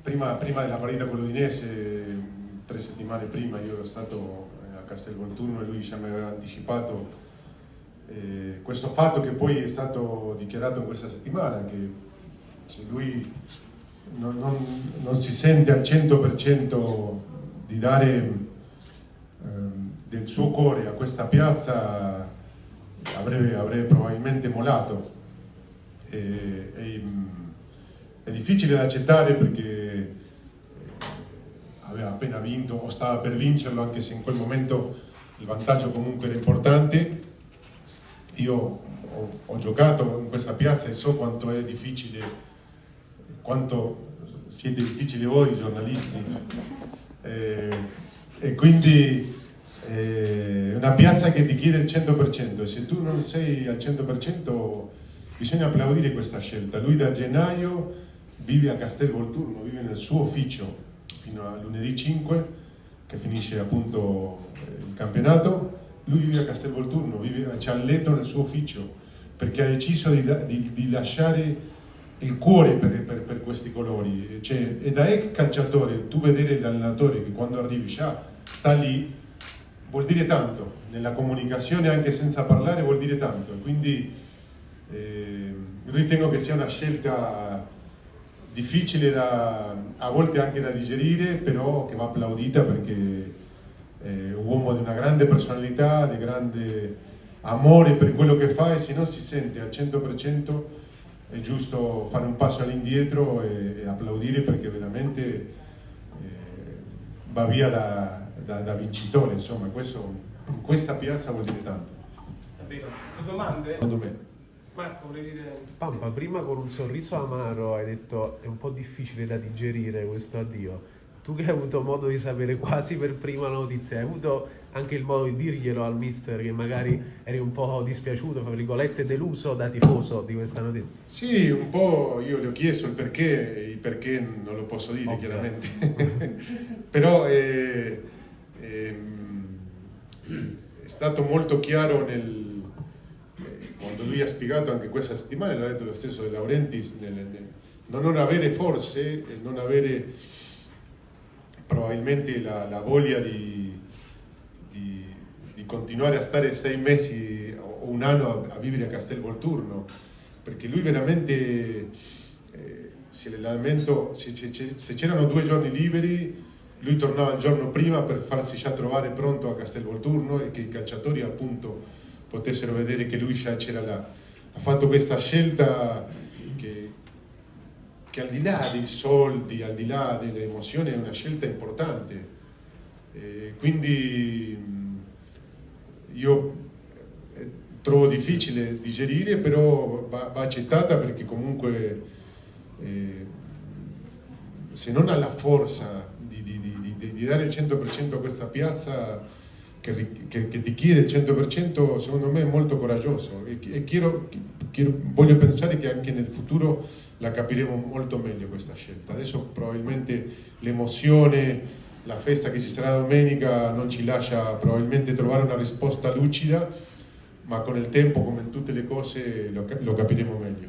prima della partita con l'Udinese, 3 settimane prima, io ero stato a Castelvolturno e lui già mi aveva anticipato questo fatto che poi è stato dichiarato in questa settimana, che se lui non si sente al 100% di dare del suo cuore a questa piazza, avrebbe probabilmente mollato. È difficile da accettare perché aveva appena vinto o stava per vincerlo, anche se in quel momento il vantaggio comunque era importante. Io ho giocato in questa piazza e so quanto è difficile, quanto siete difficili voi giornalisti, e quindi è una piazza che ti chiede il 100%, e se tu non sei al 100% bisogna applaudire questa scelta. Lui da gennaio vive a Castelvolturno, vive nel suo ufficio fino a lunedì 5 che finisce appunto il campionato. Lui vive a Castelvolturno, c'ha il letto nel suo ufficio perché ha deciso di lasciare il cuore per questi colori. Cioè, e da ex calciatore, tu vedere l'allenatore che quando arrivi già sta lì, vuol dire tanto. Nella comunicazione, anche senza parlare, vuol dire tanto. Quindi ritengo che sia una scelta difficile, a volte anche da digerire, però che va applaudita perché è un uomo di una grande personalità, di grande amore per quello che fa, e se non si sente al 100% è giusto fare un passo all'indietro e applaudire, perché veramente va via da vincitore. Insomma, questo in questa piazza vuol dire tanto. Davvero. Domande? Secondo me. Marco, volevi dire? Pampa, prima con un sorriso amaro hai detto è un po' difficile da digerire questo addio. Tu che hai avuto modo di sapere quasi per prima la notizia, hai avuto anche il modo di dirglielo al mister che magari eri un po' dispiaciuto, fra virgolette, deluso da tifoso di questa notizia? Sì, un po', io le ho chiesto il perché non lo posso dire, okay, chiaramente. Però è stato molto chiaro quando lui ha spiegato anche questa settimana, l'ha detto lo stesso De Laurentiis, non avere forse, non avere probabilmente la voglia di continuare a stare 6 mesi o un anno a vivere a Castelvolturno, perché lui veramente se c'erano 2 giorni liberi, lui tornava il giorno prima per farsi già trovare pronto a Castelvolturno e che i calciatori appunto potessero vedere che lui già c'era là. Ha fatto questa scelta che al di là dei soldi, al di là delle emozioni, è una scelta importante. Quindi io trovo difficile digerire, però va accettata, perché comunque se non ha la forza di dare il 100% a questa piazza che ti chiede il 100%, secondo me è molto coraggioso, e voglio pensare che anche nel futuro la capiremo molto meglio questa scelta. Adesso probabilmente l'emozione, la festa che ci sarà domenica non ci lascia probabilmente trovare una risposta lucida, ma con il tempo, come in tutte le cose, lo capiremo meglio.